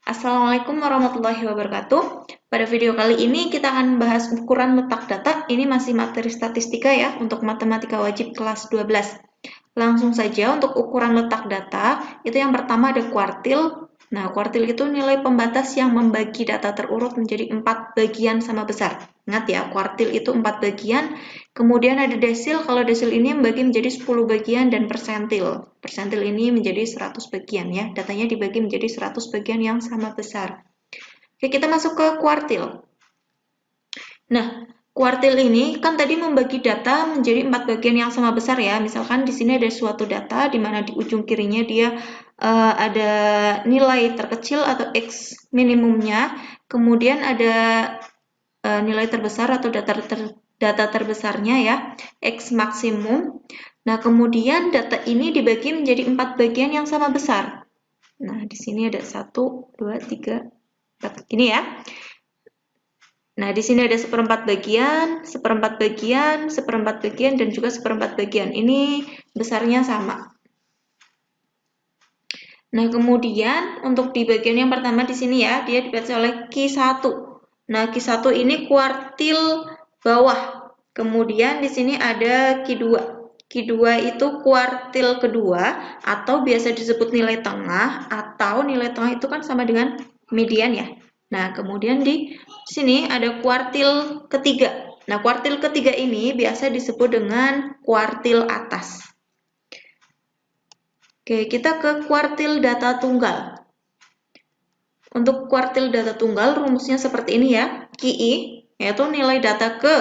Assalamualaikum warahmatullahi wabarakatuh. Pada video kali ini kita akan bahas ukuran letak data. Ini masih materi statistika ya, untuk matematika wajib kelas 12. Langsung saja untuk ukuran letak data, itu yang pertama ada kuartil. Nah, kuartil itu nilai pembatas yang membagi data terurut menjadi 4 bagian sama besar. Ingat ya, kuartil itu 4 bagian. Kemudian ada desil, kalau desil ini membagi menjadi 10 bagian, dan persentil. Persentil ini menjadi 100 bagian ya, datanya dibagi menjadi 100 bagian yang sama besar. Oke, kita masuk ke kuartil. Nah, kuartil ini kan tadi membagi data menjadi 4 bagian yang sama besar ya. Misalkan di sini ada suatu data di mana di ujung kirinya dia ada nilai terkecil atau X minimumnya, kemudian ada nilai terbesar atau data terbesarnya ya, X maksimum. Nah, kemudian data ini dibagi menjadi 4 bagian yang sama besar. Nah, di sini ada 1, 2, 3, 4. Ini ya. Nah, di sini ada seperempat bagian, seperempat bagian, seperempat bagian, dan juga seperempat bagian. Ini besarnya sama. Nah, kemudian untuk di bagian yang pertama di sini ya, dia dibaca oleh Q1. Nah, Q1 ini kuartil bawah. Kemudian di sini ada Q2. Q2 itu kuartil kedua, atau biasa disebut nilai tengah, atau nilai tengah itu kan sama dengan median ya. Nah, kemudian di sini ada kuartil ketiga. Nah, kuartil ketiga ini biasa disebut dengan kuartil atas. Oke, kita ke kuartil data tunggal. Untuk kuartil data tunggal, rumusnya seperti ini ya. QI, yaitu nilai data ke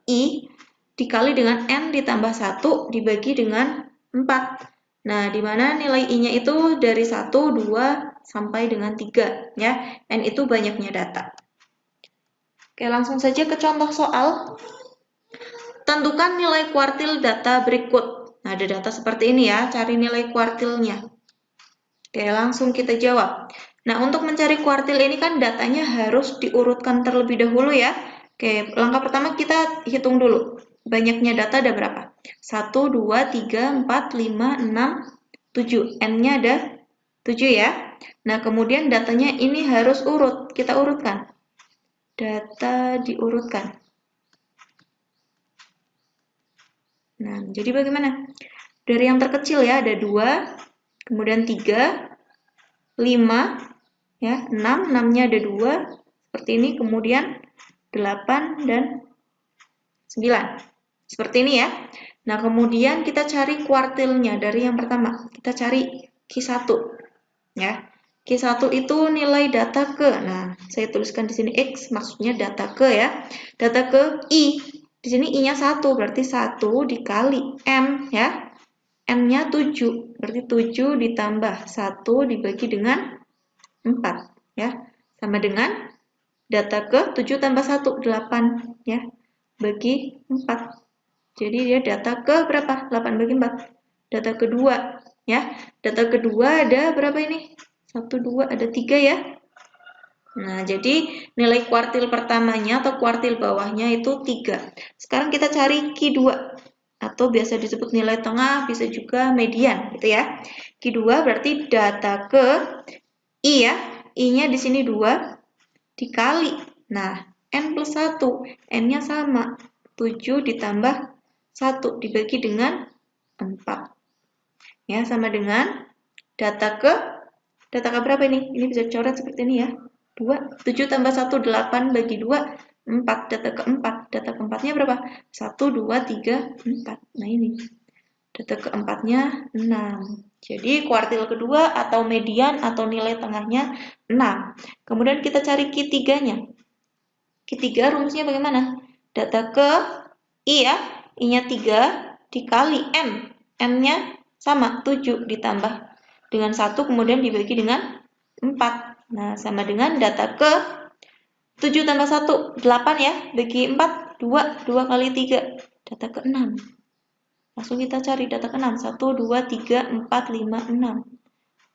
I, dikali dengan N ditambah 1, dibagi dengan 4. Nah, di mana nilai I-nya itu dari 1, 2, sampai dengan 3. Ya. N itu banyaknya data. Oke, langsung saja ke contoh soal. Tentukan nilai kuartil data berikut. Nah, ada data seperti ini ya, cari nilai kuartilnya. Oke, langsung kita jawab. Nah, untuk mencari kuartil ini kan datanya harus diurutkan terlebih dahulu ya. Oke, langkah pertama kita hitung dulu. Banyaknya data ada berapa? 1, 2, 3, 4, 5, 6, 7. N-nya ada 7 ya. Nah, kemudian datanya ini harus urut. Kita urutkan. Data diurutkan. Nah, jadi bagaimana? Dari yang terkecil ya, ada 2, kemudian 3, 5, ya, 6, 6-nya ada 2, seperti ini, kemudian 8 dan 9. Seperti ini ya. Nah, kemudian kita cari kuartilnya dari yang pertama. Kita cari Q1. Ya. Q1 itu nilai data ke. Nah, saya tuliskan di sini X, maksudnya data ke ya. Data ke I. Di sini I-nya 1, berarti 1 dikali M ya. N-nya 7, berarti 7 ditambah 1 dibagi dengan 4 ya. Sama dengan data ke 7 tambah 1, 8 ya. Bagi 4. Jadi dia data ke berapa? 8 bagi 4. Data kedua ya. Data kedua ada berapa ini? 1, 2, ada 3 ya. Nah, jadi nilai kuartil pertamanya atau kuartil bawahnya itu 3. Sekarang kita cari Q2 atau biasa disebut nilai tengah, bisa juga median gitu ya. Q2 berarti data ke I ya. I-nya di sini 2 dikali. Nah, N plus 1. N-nya sama. 7 ditambah 1 dibagi dengan 4. Ya, sama dengan data ke berapa ini? Ini bisa coret seperti ini ya. 2, 7 tambah 1, 8 bagi 2, 4. Data keempat. Data keempatnya berapa? 1, 2, 3, 4. Nah, ini. Data keempatnya 6. Jadi kuartil kedua atau median atau nilai tengahnya 6. Kemudian kita cari Q3-nya. Q3 rumusnya bagaimana? Data ke I ya. I-nya 3 dikali N. N-nya sama 7 ditambah dengan 1 kemudian dibagi dengan 4. Nah, sama dengan data ke 7 tambah 1, 8 ya. Bagi 4, 2. 2 kali 3. Data ke 6. Langsung kita cari data ke 6. 1, 2, 3, 4, 5, 6.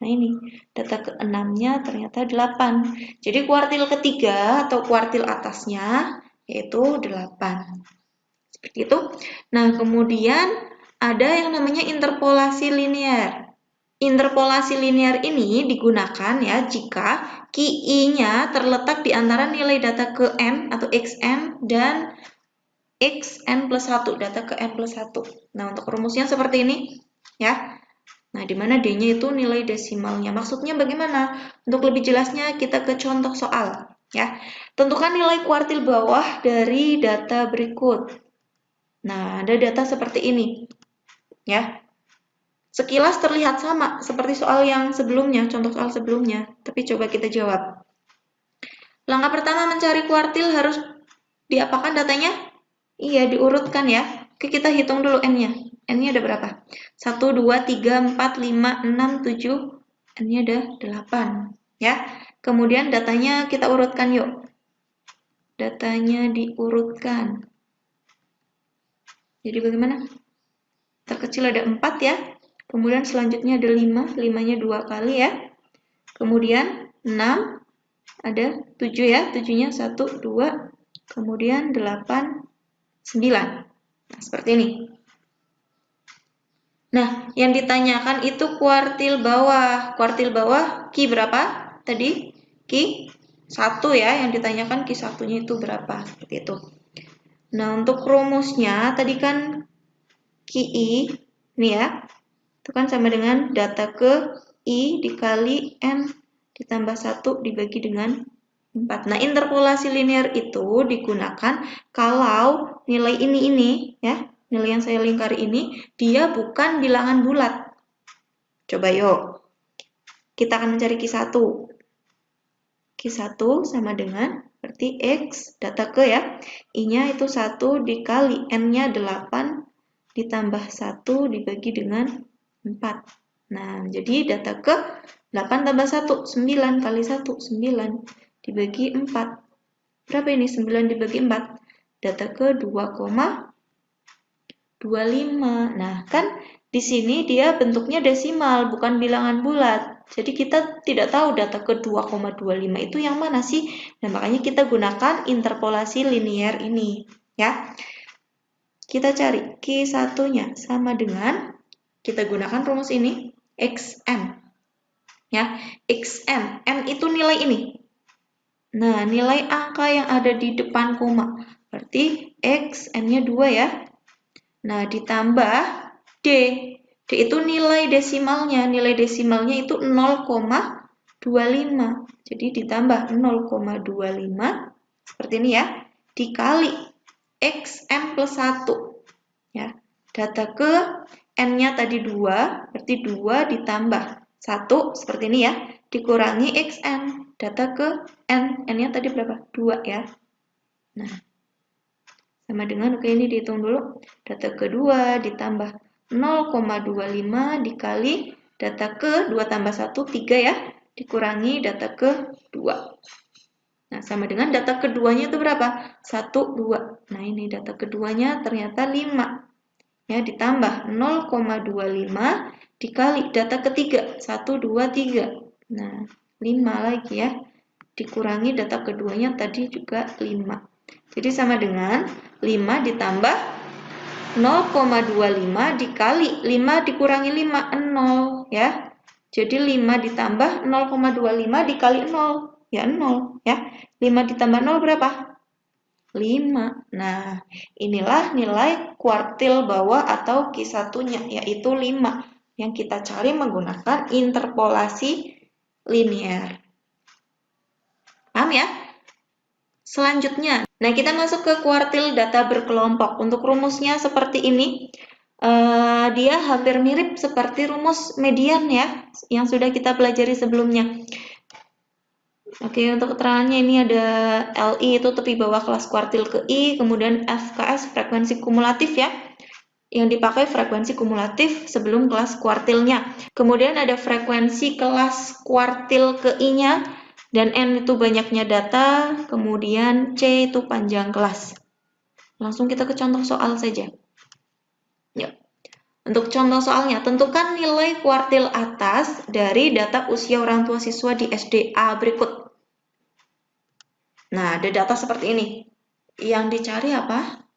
Nah, ini data ke-6-nya ternyata 8. Jadi kuartil ketiga atau kuartil atasnya yaitu 8. Seperti itu. Nah, kemudian ada yang namanya interpolasi linear. Interpolasi linear ini digunakan ya jika KI-nya terletak di antara nilai data ke N atau XN dan XN plus 1, data ke N plus 1. Nah, untuk rumusnya seperti ini, ya. Nah, di mana D-nya itu nilai desimalnya. Maksudnya bagaimana? Untuk lebih jelasnya, kita ke contoh soal, ya. Tentukan nilai kuartil bawah dari data berikut. Nah, ada data seperti ini, ya. Sekilas terlihat sama seperti soal yang sebelumnya, contoh soal sebelumnya, tapi coba kita jawab. Langkah pertama mencari kuartil harus diapakan datanya? Iya, diurutkan ya. Oke, kita hitung dulu N-nya. N-nya ada berapa? 1, 2, 3, 4, 5, 6, 7. N-nya ada 8. Ya. Kemudian datanya kita urutkan yuk. Datanya diurutkan. Jadi bagaimana? Terkecil ada 4 ya. Kemudian selanjutnya ada 5. 5-nya 2 kali ya. Kemudian 6. Ada 7 ya. 7-nya 1, 2. Kemudian 8, 9. Nah, seperti ini. Nah, yang ditanyakan itu kuartil bawah. Kuartil bawah Ki berapa? Tadi Ki 1 ya, yang ditanyakan Ki 1-nya itu berapa? Seperti itu. Nah, untuk rumusnya tadi kan Ki I, ini ya, itu kan sama dengan data ke I dikali N ditambah 1 dibagi dengan 4. Nah, interpolasi linear itu digunakan kalau nilai ini ya, nilai yang saya lingkari ini, dia bukan bilangan bulat. Coba yuk. Kita akan mencari Q1. Q1 sama dengan, berarti X, data ke ya. I-nya itu 1 dikali N-nya 8 ditambah 1 dibagi dengan 4. Nah, jadi data ke 8 tambah 1, 9 kali 1, 9 dibagi 4. Berapa ini? 9 dibagi 4. Data ke 2,25. Nah, kan di sini dia bentuknya desimal, bukan bilangan bulat. Jadi kita tidak tahu data ke 2,25 itu yang mana sih? Nah, makanya kita gunakan interpolasi linear ini, ya. Kita cari Q1-nya sama dengan, kita gunakan rumus ini, XN. Ya, XN. N itu nilai ini. Nah, nilai angka yang ada di depan koma. Berarti X, N-nya 2 ya. Nah, ditambah D. D itu nilai desimalnya. Nilai desimalnya itu 0,25. Jadi ditambah 0,25. Seperti ini ya. Dikali XN plus 1. Ya. Data ke N-nya tadi 2. Berarti 2 ditambah 1. Seperti ini ya. Dikurangi XN. Data ke N. N-nya tadi berapa? 2 ya. Nah, sama dengan, oke ini dihitung dulu. Data kedua ditambah 0,25 dikali data ke 2 tambah 1, 3 ya. Dikurangi data ke 2. Nah, sama dengan data keduanya itu berapa? 1, 2. Nah, ini data keduanya ternyata 5. Ya, ditambah 0,25 dikali data ketiga. 1, 2, 3. Nah, 5 lagi ya. Dikurangi data keduanya tadi juga 5. Jadi sama dengan 5 ditambah 0,25 dikali 5 dikurangi 5, 0 ya. Jadi 5 ditambah 0,25 dikali 0, ya 0 ya. 5 ditambah 0 berapa? 5. Nah, inilah nilai kuartil bawah atau Q1-nya, yaitu 5. Yang kita cari menggunakan interpolasi linear. Paham ya? Selanjutnya, nah kita masuk ke kuartil data berkelompok. Untuk rumusnya seperti ini, dia hampir mirip seperti rumus median ya, yang sudah kita pelajari sebelumnya. Oke, untuk keterangannya ini ada LI itu tepi bawah kelas kuartil ke I, kemudian FKS frekuensi kumulatif ya, yang dipakai frekuensi kumulatif sebelum kelas kuartilnya. Kemudian ada frekuensi kelas kuartil ke I-nya, dan N itu banyaknya data, kemudian C itu panjang kelas. Langsung kita ke contoh soal saja. Yuk. Untuk contoh soalnya, tentukan nilai kuartil atas dari data usia orang tua siswa di SDA berikut. Nah, ada data seperti ini. Yang dicari apa?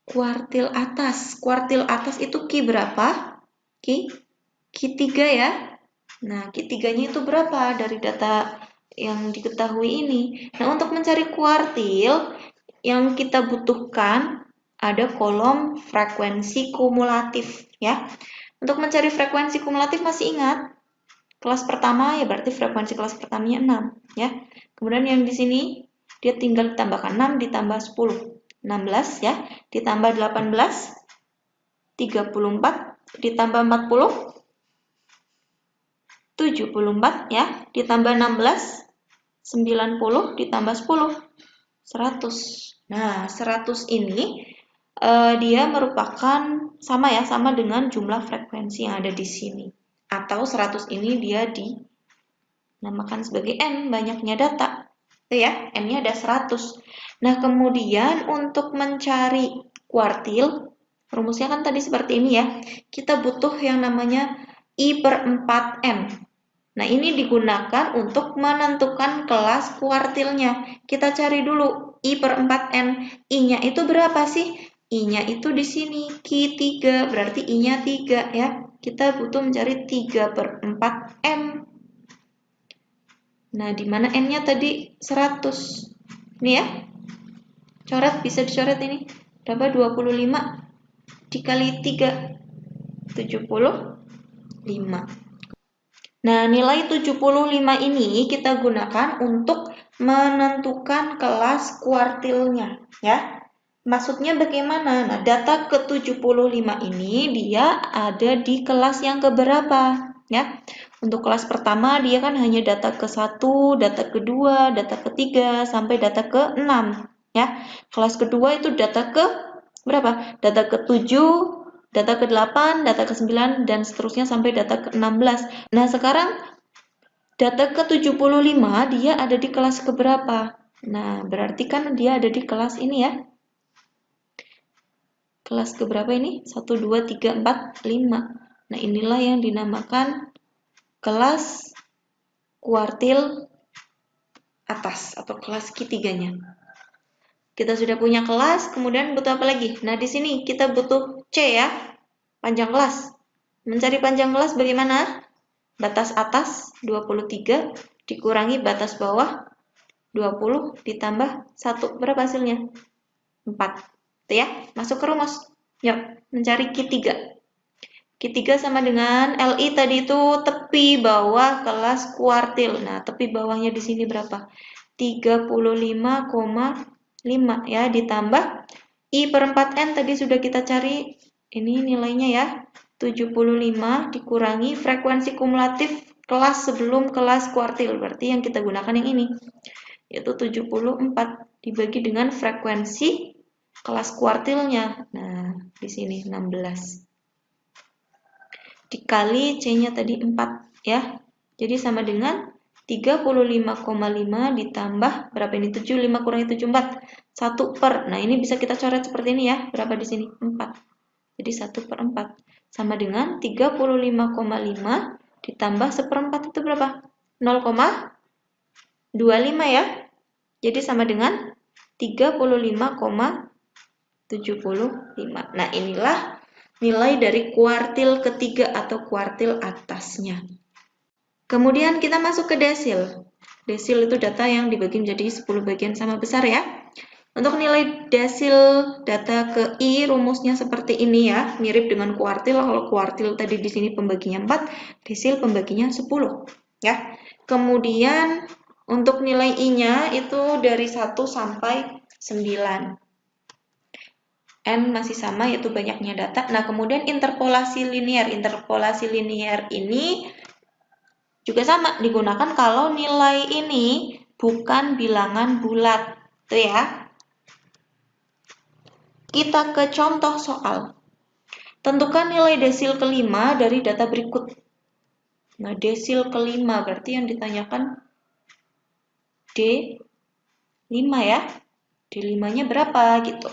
Kuartil atas. Kuartil atas itu Ki berapa? Ki 3 ya. Nah, Q3-nya itu berapa dari data yang diketahui ini? Nah, untuk mencari kuartil, yang kita butuhkan ada kolom frekuensi kumulatif, ya. Untuk mencari frekuensi kumulatif masih ingat? Kelas pertama ya berarti frekuensi kelas pertamanya 6, ya. Kemudian yang di sini dia tinggal ditambahkan 6 ditambah 10. 16 ya, ditambah 18, 34, ditambah 40, 74 ya, ditambah 16, 90, ditambah 10, 100. Nah, 100 ini dia merupakan sama dengan jumlah frekuensi yang ada di sini. Atau 100 ini dia dinamakan sebagai N, banyaknya data. Itu ya, N-nya ada 100. Nah, kemudian untuk mencari kuartil, rumusnya kan tadi seperti ini ya. Kita butuh yang namanya I/4N. Nah, ini digunakan untuk menentukan kelas kuartilnya. Kita cari dulu I/4N. I-nya itu berapa sih? I-nya itu di sini, Q3, berarti I-nya 3 ya. Kita butuh mencari 3/4N. Nah, di mana N-nya tadi 100. Ini ya. Coret, bisa dicoret ini. Berapa? 25 dikali 3. 75. Nah, nilai 75 ini kita gunakan untuk menentukan kelas kuartilnya, ya. Maksudnya bagaimana? Nah, data ke-75 ini dia ada di kelas yang keberapa, ya. Untuk kelas pertama dia kan hanya data ke-1, data ke-2, data ke-3 sampai data ke-6, ya. Kelas kedua itu data ke berapa? Data ke-7, data ke-8, data ke-9 dan seterusnya sampai data ke-16. Nah, sekarang data ke-75 dia ada di kelas keberapa? Nah, berarti kan dia ada di kelas ini ya. Kelas keberapa ini? 1, 2, 3, 4, 5. Nah, inilah yang dinamakan kelas kuartil atas atau kelas Q3-nya. Kita sudah punya kelas, kemudian butuh apa lagi? Nah, di sini kita butuh C ya, panjang kelas. Mencari panjang kelas bagaimana? Batas atas 23 dikurangi batas bawah 20 ditambah 1. Berapa hasilnya? 4. Itu ya, masuk ke rumus. Yuk, mencari Q3. Q3 sama dengan LI tadi itu tepi bawah kelas kuartil. Nah, tepi bawahnya di sini berapa? 35,5 ya, ditambah I/4N tadi sudah kita cari. Ini nilainya ya. 75 dikurangi frekuensi kumulatif kelas sebelum kelas kuartil. Berarti yang kita gunakan yang ini. Yaitu 74 dibagi dengan frekuensi kelas kuartilnya. Nah, di sini 16. Dikali C-nya tadi 4 ya. Jadi sama dengan 35,5 ditambah berapa ini? 75 kurangi 74. 1 per. Nah, ini bisa kita coret seperti ini ya. Berapa di sini? 4. Jadi 1/4 sama dengan 35,5 ditambah 1/4 itu berapa? 0,25 ya. Jadi sama dengan 35,75. Nah, inilah nilai dari kuartil ketiga atau kuartil atasnya. Kemudian kita masuk ke desil. Desil itu data yang dibagi menjadi 10 bagian sama besar ya. Untuk nilai desil data ke I rumusnya seperti ini ya, mirip dengan kuartil. Kalau kuartil tadi di sini pembaginya 4, desil pembaginya 10 ya. Kemudian untuk nilai I-nya itu dari 1 sampai 9. N masih sama yaitu banyaknya data. Nah, kemudian interpolasi linier. Interpolasi linier ini juga sama digunakan kalau nilai ini bukan bilangan bulat. Tuh ya. Kita ke contoh soal. Tentukan nilai desil kelima dari data berikut. Nah, desil kelima berarti yang ditanyakan D5 ya. D5-nya berapa gitu.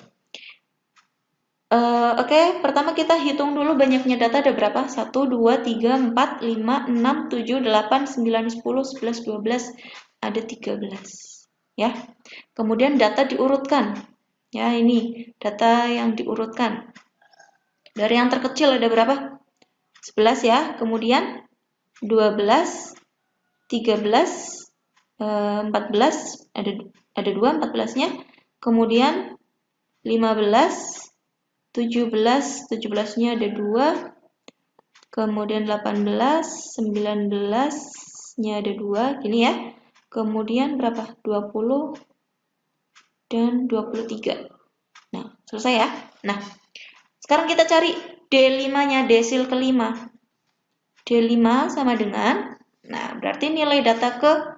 Oke, pertama kita hitung dulu banyaknya data ada berapa? 1, 2, 3, 4, 5, 6, 7, 8, 9, 10, 11, 12, ada 13. Ya. Kemudian data diurutkan. Ya, ini data yang diurutkan. Dari yang terkecil ada berapa? 11 ya. Kemudian 12, 13, 14, ada 2 14-nya, kemudian 15, 17, 17-nya ada 2, kemudian 18, 19-nya ada 2, gini ya. Kemudian berapa? 20 dan 23. Nah, selesai ya. Nah, sekarang kita cari D5-nya, desil kelima. D5 sama dengan, nah berarti nilai data ke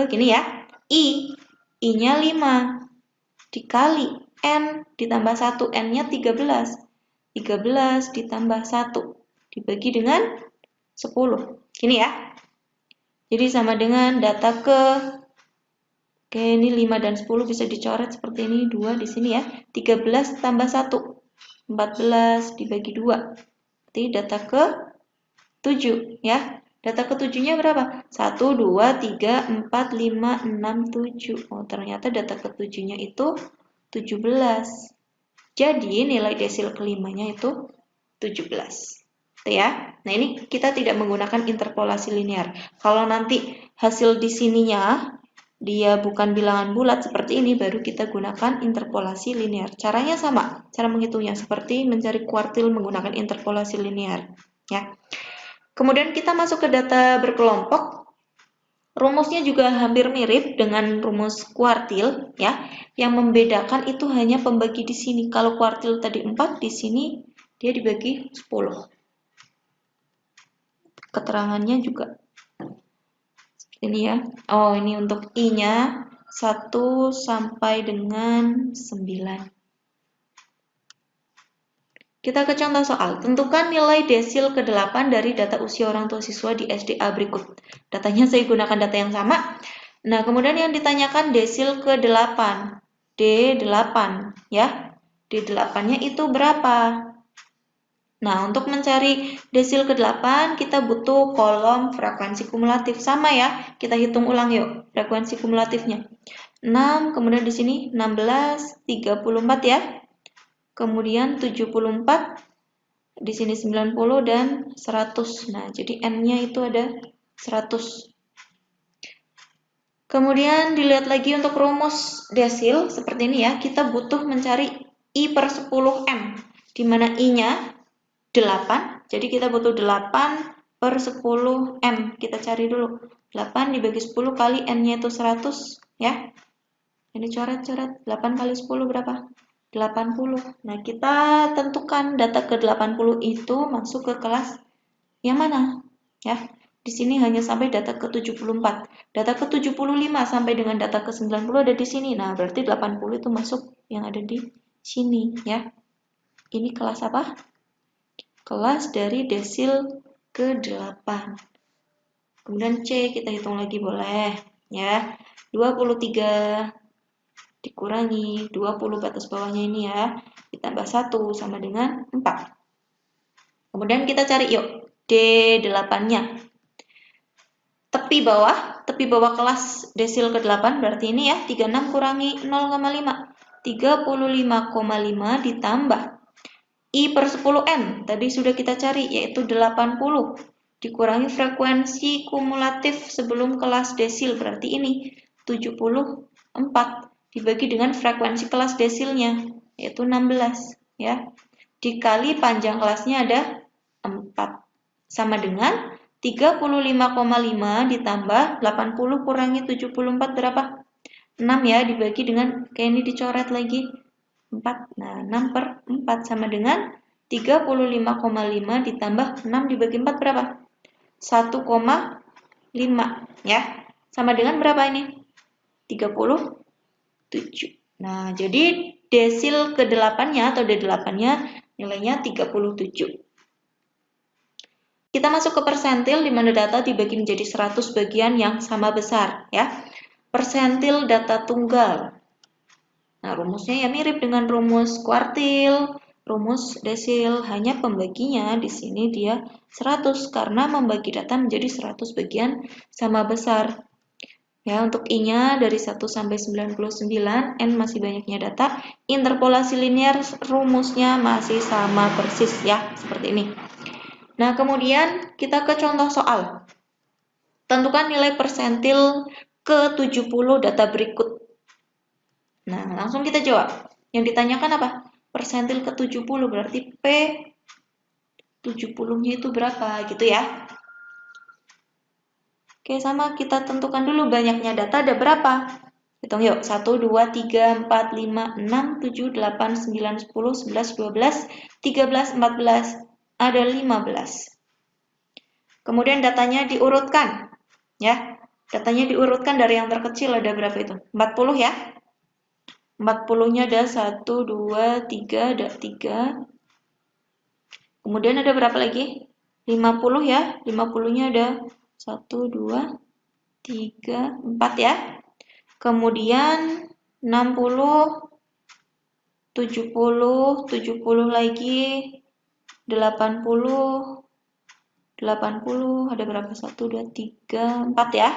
gini ya, I-nya 5 dikali N ditambah 1, N-nya 13. 13 ditambah 1 dibagi dengan 10. Gini ya. Jadi sama dengan data oke, ini 5 dan 10 bisa dicoret seperti ini, 2 di sini ya. 13 tambah 1, 14 dibagi 2. Berarti data ke 7 ya. Data ke-7-nya berapa? 1, 2, 3, 4, 5, 6, 7. Oh, ternyata data ke-7-nya itu 17. Jadi nilai desil kelimanya itu 17. Ya. Nah, ini kita tidak menggunakan interpolasi linear. Kalau nanti hasil di sininya dia bukan bilangan bulat seperti ini, baru kita gunakan interpolasi linear. Caranya sama, cara menghitungnya seperti mencari kuartil menggunakan interpolasi linear. Ya. Kemudian kita masuk ke data berkelompok. Rumusnya juga hampir mirip dengan rumus kuartil ya. Yang membedakan itu hanya pembagi di sini. Kalau kuartil tadi 4, di sini dia dibagi 10. Keterangannya juga ini ya. Oh, ini untuk I-nya 1 sampai dengan 9. Kita ke contoh soal. Tentukan nilai desil ke-8 dari data usia orang tua siswa di SDA berikut. Datanya saya gunakan data yang sama. Nah, kemudian yang ditanyakan desil ke-8. D8 ya. D8-nya itu berapa? Nah, untuk mencari desil ke-8 kita butuh kolom frekuensi kumulatif. Sama ya, kita hitung ulang yuk frekuensi kumulatifnya. 6, kemudian di sini 16, 34 ya. Kemudian 74, di sini 90 dan 100. Nah, jadi N-nya itu ada 100. Kemudian dilihat lagi untuk rumus desil seperti ini ya. Kita butuh mencari I per 10M, di mana I-nya 8. Jadi kita butuh 8 per 10M. Kita cari dulu. 8 dibagi 10 kali N-nya itu 100 ya. Ini coret-coret. 8 kali 10 berapa? 80. Nah, kita tentukan data ke-80 itu masuk ke kelas yang mana? Ya, di sini hanya sampai data ke-74. Data ke-75 sampai dengan data ke-90 ada di sini. Nah, berarti 80 itu masuk yang ada di sini, ya. Ini kelas apa? Kelas dari desil ke-8. Kemudian C kita hitung lagi boleh, ya. 23 dikurangi 20 batas bawahnya ini ya, ditambah 1 sama dengan 4. Kemudian kita cari yuk D8-nya. Tepi bawah kelas desil ke-8 berarti ini ya, 36 kurangi 0,5. 35,5 ditambah I per 10N, tadi sudah kita cari yaitu 80. Dikurangi frekuensi kumulatif sebelum kelas desil berarti ini 74. Dibagi dengan frekuensi kelas desilnya yaitu 16 ya. Dikali panjang kelasnya ada 4 sama dengan 35,5 ditambah 80 kurangi 74 berapa? 6 ya, dibagi dengan kayak ini dicoret lagi 4. Nah, 6 per 4 sama dengan 35,5 ditambah 6 dibagi 4 berapa? 1,5 ya. Sama dengan berapa ini? 37. Nah, jadi desil ke-8-nya atau D8-nya nilainya 37. Kita masuk ke persentil di mana data dibagi menjadi 100 bagian yang sama besar ya. Persentil data tunggal. Nah, rumusnya ya mirip dengan rumus kuartil, rumus desil, hanya pembaginya di sini dia 100 karena membagi data menjadi 100 bagian sama besar. Ya, untuk I-nya dari 1 sampai 99, N masih banyaknya data. Interpolasi linear rumusnya masih sama persis ya, seperti ini. Nah, kemudian kita ke contoh soal. Tentukan nilai persentil ke-70 data berikut. Nah, langsung kita jawab. Yang ditanyakan apa? Persentil ke-70 berarti P70-nya itu berapa gitu ya. Oke, sama kita tentukan dulu banyaknya data ada berapa. Hitung yuk. 1, 2, 3, 4, 5, 6, 7, 8, 9, 10, 11, 12, 13, 14. Ada 15. Kemudian datanya diurutkan. Ya, datanya diurutkan dari yang terkecil ada berapa itu? 40 ya. 40-nya ada 1, 2, 3, ada 3. Kemudian ada berapa lagi? 50 ya. 50-nya ada 1, 2, 3, 4 ya. Kemudian 60, 70, 70 lagi, 80, 80, ada berapa? 1, 2, 3, 4 ya.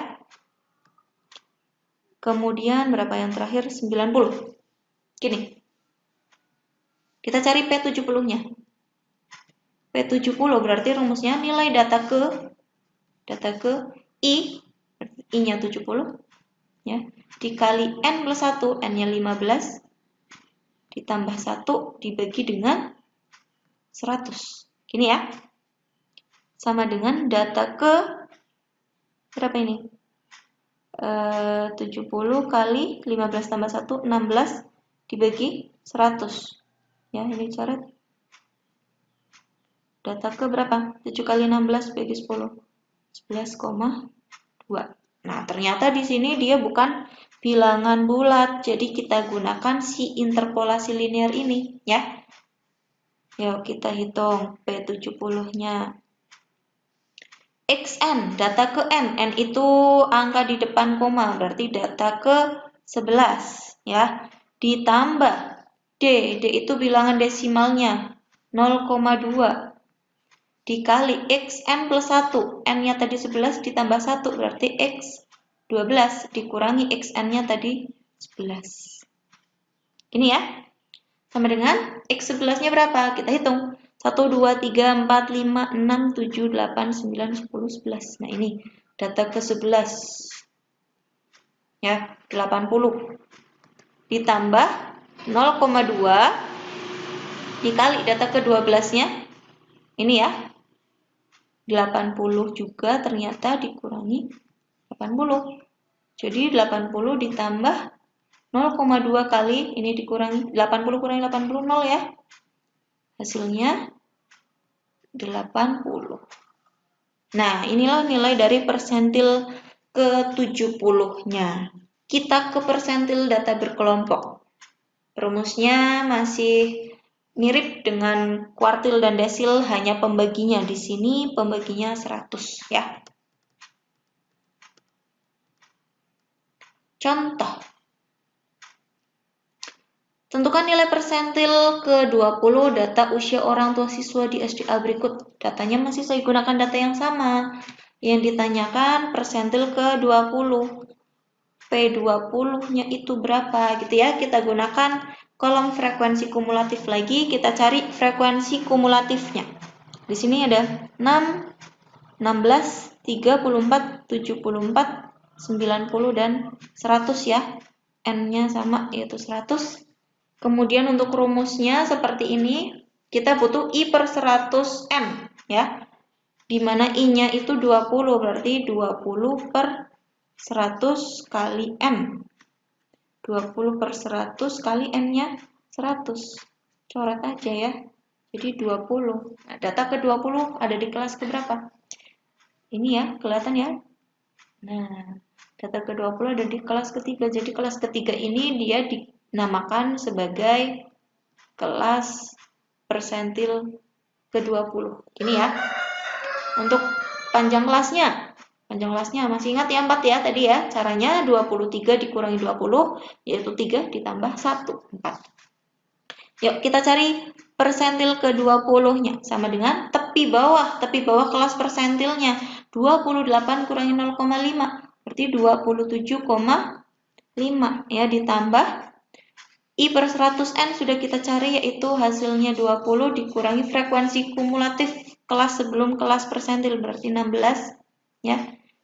Kemudian berapa yang terakhir? 90. Gini, kita cari P70-nya. P70 berarti rumusnya nilai data ke I, I-nya 70, ya, dikali N plus 1, N-nya 15, ditambah 1 dibagi dengan 100. Gini ya. Sama dengan data ke, berapa ini? 70 kali 15 tambah 1, 16 dibagi 100. Ya, ini coret. Data ke berapa? 7 kali 16 bagi 10. 11,2. Nah, ternyata di sini dia bukan bilangan bulat. Jadi kita gunakan si interpolasi linear ini, ya. Yuk kita hitung P70-nya. XN, data ke N. N itu angka di depan koma, berarti data ke 11, ya. Ditambah D, D itu bilangan desimalnya 0,2. Dikali XN plus 1, N-nya tadi 11 ditambah 1, berarti X 12 dikurangi XN-nya tadi 11. Ini ya. Sama dengan X11-nya berapa? Kita hitung. 1, 2, 3, 4, 5, 6, 7, 8, 9, 10, 11. Nah ini data ke-11. Ya, 80. Ditambah 0,2 dikali data ke-12-nya. Ini ya. 80 juga ternyata dikurangi 80. Jadi 80 ditambah 0,2 kali ini dikurangi 80 kurangi 80 0 ya. Hasilnya 80. Nah, inilah nilai dari persentil ke-70-nya. Kita ke persentil data berkelompok. Rumusnya masih mirip dengan kuartil dan desil, hanya pembaginya di sini pembaginya 100 ya. Contoh. Tentukan nilai persentil ke-20 data usia orang tua siswa di SDA berikut. Datanya masih saya gunakan data yang sama. Yang ditanyakan persentil ke-20. P20-nya itu berapa gitu ya. Kita gunakan kolom frekuensi kumulatif lagi, kita cari frekuensi kumulatifnya. Di sini ada 6, 16, 34, 74, 90 dan 100 ya. N-nya sama yaitu 100. Kemudian untuk rumusnya seperti ini, kita butuh I per 100 N ya. Dimana I-nya itu 20, berarti 20 per 100 kali N. 20 per 100 kali N-nya 100. Coret aja ya. Jadi 20. Nah, data ke-20 ada di kelas keberapa? Ini ya, kelihatan ya. Nah, data ke-20 ada di kelas ketiga. Jadi kelas ketiga ini dia dinamakan sebagai kelas persentil ke-20. Ini ya. Untuk panjang kelasnya. Panjang kelasnya masih ingat ya 4 ya tadi ya. Caranya 23 dikurangi 20 yaitu 3 ditambah 1, 4. Yuk kita cari persentil ke-20-nya. Sama dengan tepi bawah kelas persentilnya. 28 kurangi 0,5 berarti 27,5 ya, ditambah I per 100N sudah kita cari yaitu hasilnya 20 dikurangi frekuensi kumulatif kelas sebelum kelas persentil, berarti 16 ya,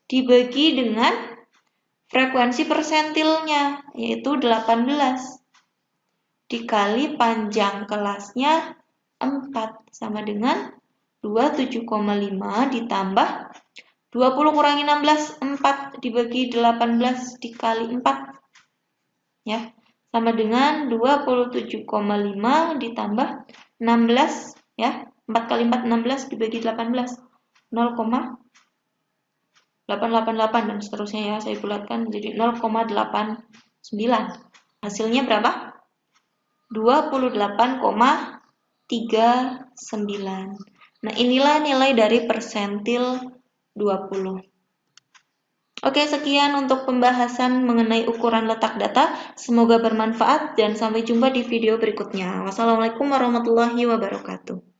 dibagi dengan frekuensi persentilnya, yaitu 18, dikali panjang kelasnya 4, sama dengan 27,5 ditambah 20 kurangi 16, 4 dibagi 18 dikali 4, ya, sama dengan 27,5 ditambah 16, ya, 4 kali 4, 16 dibagi 18, 0,888 dan seterusnya ya, saya bulatkan jadi 0,89. Hasilnya berapa? 28,39. Nah, inilah nilai dari persentil 20. Oke, sekian untuk pembahasan mengenai ukuran letak data. Semoga bermanfaat dan sampai jumpa di video berikutnya. Wassalamualaikum warahmatullahi wabarakatuh.